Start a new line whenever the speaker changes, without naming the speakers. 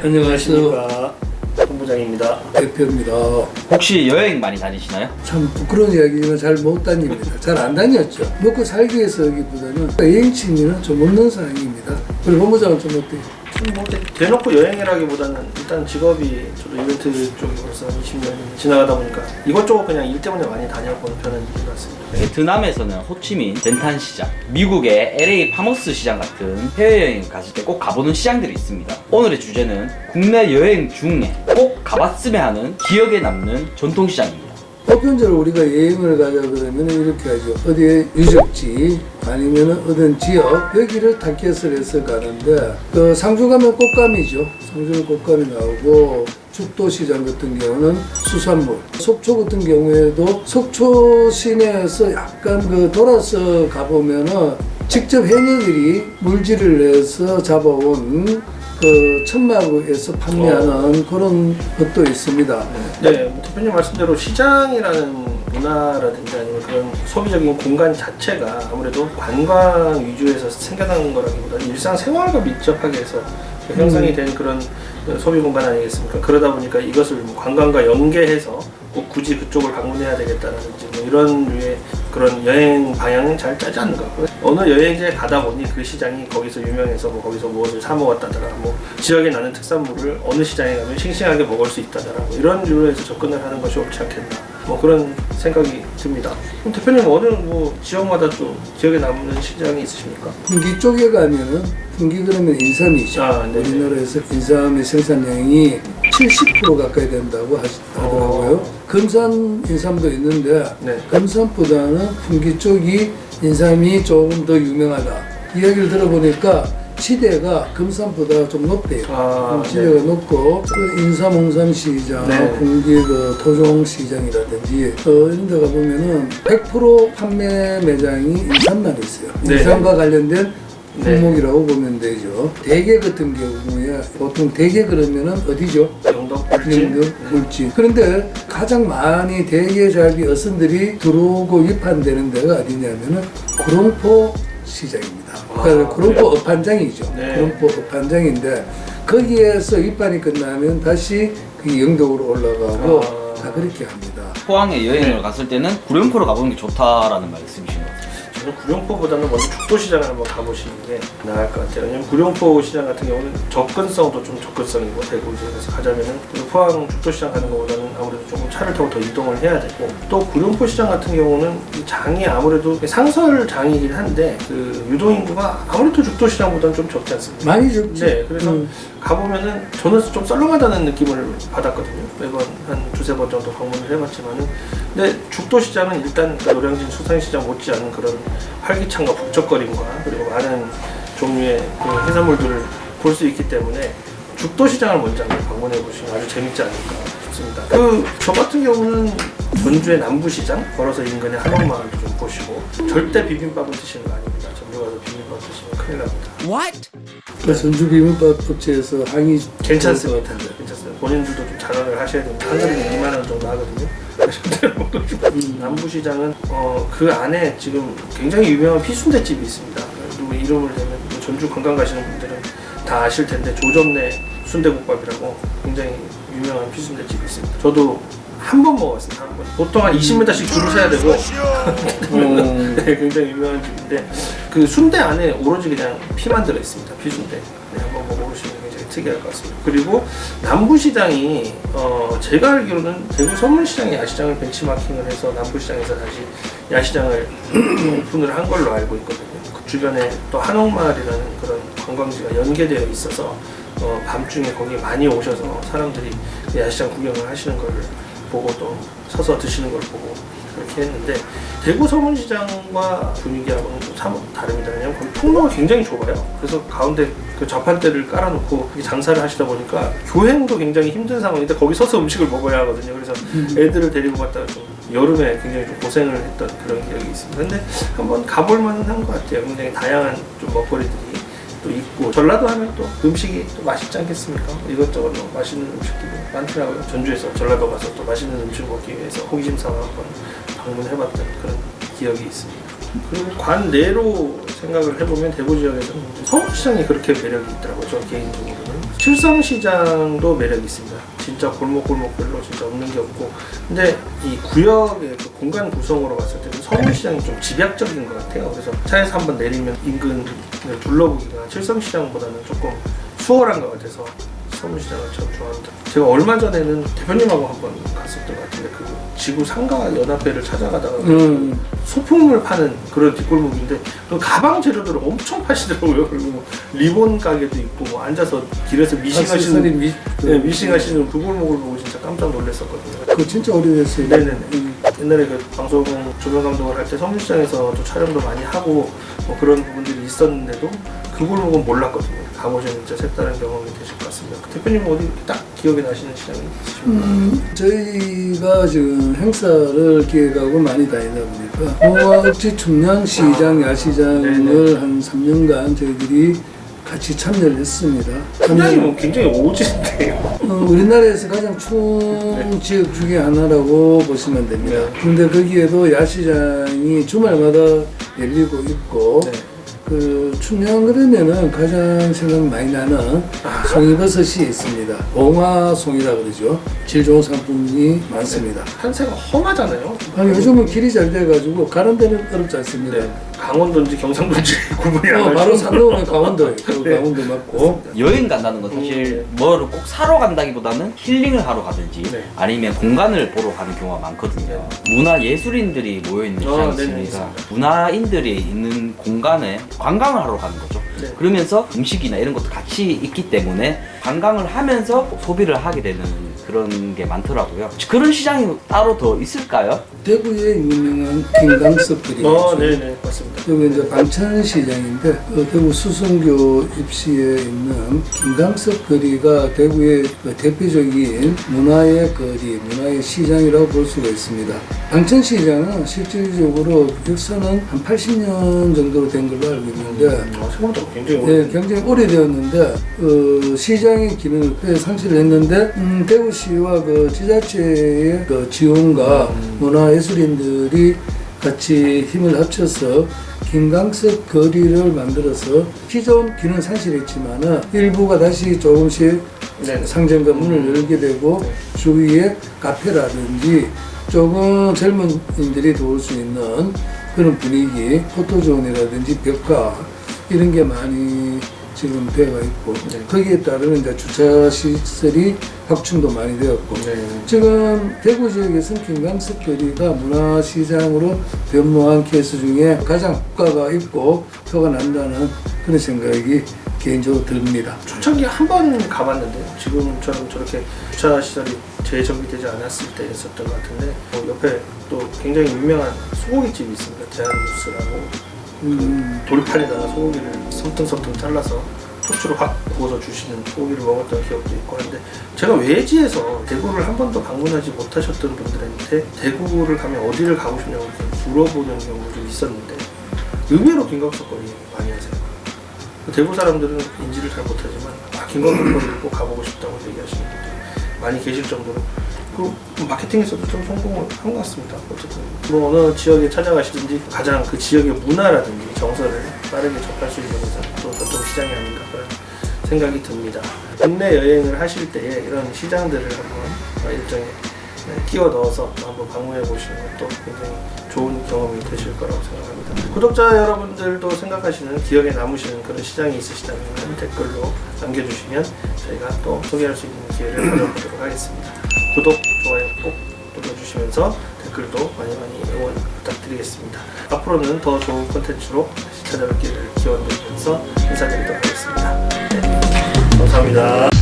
안녕하십니까. 본부장입니다.
대표입니다.
혹시 여행 많이 다니시나요?
참 부끄러운 이야기지만 잘 못 다닙니다. 잘 안 다녔죠. 먹고 살기 위해서기보다는 여행 취미는 좀 없는 상황입니다. 우리 본부장은 좀 어때요?
뭐 대놓고 여행이라기보다는 일단 직업이 저도 이벤트 쪽에 벌써 20년이 지나가다 보니까 이것저것 그냥 일 때문에 많이 다녀보는 편인 것 같습니다.
베트남에서는 호치민, 덴탄 시장, 미국의 LA 파머스 시장 같은 해외여행 갔을 때 꼭 가보는 시장들이 있습니다. 오늘의 주제는 국내 여행 중에 꼭 가봤으면 하는 기억에 남는 전통시장입니다.
보편적으로 우리가 여행을 가자 그러면 이렇게 하죠. 어디에 유적지 아니면 어떤 지역 여기를 타겟을 해서 가는데 그 상주 가면 꽃감이죠. 상주는 꽃감이 나오고 죽도시장 같은 경우는 수산물, 속초 같은 경우에도 속초 시내에서 약간 그 돌아서 가보면은 직접 해녀들이 물질을 내서 잡아온 그 천마구에서 판매하는 그런 것도 있습니다.
네, 대표님 말씀대로 시장이라는 문화라든지 아니면 그런 소비적인 공간 자체가 아무래도 관광 위주에서 생겨난 거라기보다 일상생활과 밀접하게 해서 형성이 된 그런 소비 공간 아니겠습니까? 그러다 보니까 이것을 뭐 관광과 연계해서 꼭 굳이 그쪽을 방문해야 되겠다라든지 뭐 이런 류의 그런 여행 방향은 잘 짜지 않는 것 같고요. 어느 여행지에 가다 보니 그 시장이 거기서 유명해서 뭐 거기서 무엇을 사 먹었다더라, 뭐 지역에 나는 특산물을 어느 시장에 가면 싱싱하게 먹을 수 있다더라, 뭐 이런 류로 해서 접근을 하는 것이 옳지 않겠나, 뭐 그런 생각이 듭니다. 그럼 대표님 어느 뭐 지역마다 또 기억에 남는 시장이 있으십니까?
풍기 쪽에 가면은 풍기 그러면 인삼이죠. 우리나라에서 인삼의 생산량이 70% 가까이 된다고 하더라고요. 금산 인삼도 있는데
네.
금산보다는 풍기 쪽이 인삼이 조금 더 유명하다. 이야기를 들어보니까 지대가 금산보다 좀 높대요. 지대가
네.
높고 그 인삼 홍삼 시장,
네.
풍기 그 토종 시장이라든지 이런 데 가보면은 100% 판매 매장이 인삼만 있어요.
네.
인삼과 관련된
네.
품목이라고 보면 되죠. 대게 같은 경우에 보통 대게 그러면은 어디죠?
영덕, 울진.
물진. 그런데 가장 많이 대게 잡이 어선들이 들어오고 입한되는 데가 어디냐면은 구롱포 시장입니다. 그러니까 구롱포 업판장이죠.
네.
구롱포 업판장인데 거기에서 입판이 끝나면 다시 그 영덕으로 올라가고 다 그렇게 합니다.
포항에 여행을 갔을 때는 구룡포로 가보는 게 좋다라는 말씀이신 것 같아요.
저는 구룡포보다는 먼저 죽도시장을 한번 가보시는 게 나을 것 같아요. 왜냐면 구룡포 시장 같은 경우는 접근성도 좀 접근성이고 되고 이제 가자면은 포항 죽도시장 가는 것보다는 아무래도 조금 차를 타고 더 이동을 해야 되고, 또 구룡포 시장 같은 경우는 이 장이 아무래도 상설 장이긴 한데 그 유동인구가 아무래도 죽도시장보다는 좀 적지 않습니까?
많이 적죠.
네, 그래서 가보면은 저는 좀 썰렁하다는 느낌을 받았거든요. 매번 한 두세 번 정도 방문을 해봤지만은, 근데 죽도시장은 일단 그 노량진 수산시장 못지않은 그런 활기찬과 북적거림과 그리고 많은 종류의 그 해산물들을 볼 수 있기 때문에 죽도시장을 먼저 한번 방문해 보시면 아주 재밌지 않을까 싶습니다. 저 같은 경우는 전주의 남부시장 걸어서 인근의 한옥마을도 좀 보시고, 절대 비빔밥을 드시는 거 아닙니다. 전주 가서 비빔밥 드시면 큰일 납니다.
What?
그 전주 비빔밥 업체에서 항의
괜찮습니다. 괜찮습니다. 본인들도 좀 자각을 하셔야 됩니다. 한 그릇에 2만 원 정도 하거든요. 남부시장은 그 안에 지금 굉장히 유명한 피순대집이 있습니다. 누구 이름을 대면 전주 관광 가시는 분들은 다 아실 텐데 조점내 순대국밥이라고 굉장히 유명한 피순대집이 있습니다. 저도 한 번 먹었습니다. 한 번. 보통 한 20m씩 줄을 서야 되고 네, 굉장히 유명한 집인데 그 순대 안에 오로지 그냥 피만 들어 있습니다. 피순대. 네, 한번 먹어보시면 굉장히 특이할 것 같습니다. 그리고 남부시장이 제가 알기로는 대구 서문시장의 야시장을 벤치마킹을 해서 남부시장에서 다시 야시장을 오픈을 한 걸로 알고 있거든요. 그 주변에 또 한옥마을이라는 그런 관광지가 연계되어 있어서 밤중에 거기 많이 오셔서 사람들이 그 야시장 구경을 하시는 걸 보고 또 서서 드시는 걸 보고 그렇게 했는데, 대구 서문시장과 분위기하고는 좀 사뭇 다릅니다. 왜냐면 거기 통로가 굉장히 좁아요. 그래서 가운데 그 좌판대를 깔아놓고 장사를 하시다 보니까 교행도 굉장히 힘든 상황인데 거기 서서 음식을 먹어야 하거든요. 그래서 애들을 데리고 갔다가 좀 여름에 굉장히 좀 고생을 했던 그런 기억이 있습니다. 근데 한번 가볼 만은 한 것 같아요. 굉장히 다양한 좀 먹거리들이 또 있고, 전라도 하면 또 음식이 또 맛있지 않겠습니까? 이것저것 맛있는 음식들이 많더라고요. 전주에서 전라도 가서 또 맛있는 음식 먹기 위해서 호기심 삼아 한번 방문해봤던 그런 기억이 있습니다. 그리고 관내로 생각을 해보면 대구 지역에서는 서울시장이 그렇게 매력이 있더라고요. 저 개인적으로는 칠성시장도 매력이 있습니다. 진짜 골목골목별로 진짜 없는 게 없고, 근데 이 구역의 그 공간 구성으로 봤을 때는 서울시장이 좀 집약적인 것 같아요. 그래서 차에서 한번 내리면 인근을 둘러보기가 칠성시장보다는 조금 수월한 것 같아서 서울시장을 참 좋아합니다. 제가 얼마 전에는 대표님하고 한번 갔었던 것 같은데 그 지구 상가 연합회를 찾아가다가 소품을 파는 그런 뒷골목인데 그 가방 재료들을 엄청 파시더라고요. 그리고 리본 가게도 있고 뭐 앉아서 길에서 미싱하시는 미싱하시는 그 골목을 보고 진짜 깜짝 놀랐었거든요.
그거 진짜 오래됐어요.
네네네. 옛날에 그 방송 조명 감독을 할 때 서울시장에서도 촬영도 많이 하고 뭐 그런 부분들이 있었는데도 그 골목은 몰랐거든요. 가보시면 진짜 색다른 경험이 되실 것 같습니다. 대표님 어디 딱 기억에 나시는 시장이 있으십니까?
저희가 지금 행사를 기획하고 많이 다니다 보니까 모아읍지 춘향시장, 야시장을 한 3년간 저희들이 같이 참여를 했습니다.
춘향이 뭐 굉장히 오지인데요.
우리나라에서 가장 추운 지역 중에 하나라고 보시면 됩니다. 그런데 거기에도 야시장이 주말마다 열리고 있고 그 춘향 그러면은 가장 생각 많이 나는 송이버섯이 있습니다. 봉화송이라 그러죠. 질 좋은 상품이 많습니다.
한세가 험하잖아요.
아니 요즘은 길이 잘 돼가지고 가는 데는 어렵지 않습니다.
강원도인지 경상도인지 구분이 안 가죠.
바로 산 넘으면 강원도예요. 강원도 맞고.
여행 간다는 건 사실 뭐를 꼭 사러 간다기보다는 힐링을 하러 가든지 아니면 공간을 보러 가는 경우가 많거든요. 문화 예술인들이 모여있는 시장이 있으니까 문화인들이 있는 공간에 관광을 하러 가는 거죠. 그러면서 음식이나 이런 것도 같이 있기 때문에 관광을 하면서 소비를 하게 되는 그런 게 많더라고요. 그런 시장이 따로 더 있을까요?
대구의 유명한 김강석거리죠.
네네 맞습니다.
여기 이제 광천시장인데 대구 수성교 입시에 있는 김강석거리가 대구의 대표적인 문화의 거리, 문화의 시장이라고 볼 수가 있습니다. 광천시장은 실질적으로 역사는 한 80년 정도로 된 걸로 알고 있는데
생각보다 굉장히 오래.
굉장히 오래되었는데 시장의 기능을 꽤 상실을 했는데 대구시와 그 지자체의 그 지원과 문화예술인들이 같이 힘을 합쳐서 김강석 거리를 만들어서 기존 기능 상실했지만은 일부가 다시 조금씩 상점과 문을 열게 되고 주위에 카페라든지 조금 젊은이들이 도울 수 있는 그런 분위기, 포토존이라든지 벽화 이런 게 많이 지금 되어 있고 거기에 따르는 이제 주차 시설이 확충도 많이 되었고 지금 대구 지역에서는 김강석 거리가 문화시장으로 변모한 케이스 중에 가장 효과가 있고 표가 난다는 그런 생각이 개인적으로 듭니다.
초창기에 한 번 가봤는데요. 지금처럼 저렇게 주차 시설이 재정비되지 않았을 때 했었던 것 같은데 옆에 또 굉장히 유명한 소고기집이 있습니다. 제한뉴스라고 그 돌판에다가 소고기를 섬뜩섬뜩 잘라서 토치로 확 구워서 주시는 소고기를 먹었던 기억도 있고 하는데 제가 외지에서 대구를 한 번도 방문하지 못하셨던 분들한테 대구를 가면 어디를 가고 싶냐고 이렇게 물어보는 경우도 있었는데 의외로 김광석 거리 많이 하세요. 대구 사람들은 인지를 잘 못하지만 김광석 거리를 꼭 가보고 싶다고 얘기하시는 분들이 많이 계실 정도로 그 마케팅에서도 좀 성공을 한 것 같습니다. 어쨌든 뭐 어느 지역에 찾아가시든지 가장 그 지역의 문화라든지 정서를 빠르게 접할 수 있는 곳은 또 전통시장이 아닌가 그런 생각이 듭니다. 국내 여행을 하실 때에 이런 시장들을 한번 일정에 끼워 넣어서 한번 방문해 보시는 것도 굉장히 좋은 경험이 되실 거라고 생각합니다. 구독자 여러분들도 생각하시는 기억에 남으시는 그런 시장이 있으시다면 댓글로 남겨주시면 저희가 또 소개할 수 있는 기회를 가져보도록 하겠습니다. 구독, 좋아요 꼭 눌러주시면서 댓글도 많이 응원 부탁드리겠습니다. 앞으로는 더 좋은 콘텐츠로 다시 찾아뵙기를 기원드리면서 인사드리도록 하겠습니다. 네, 감사합니다.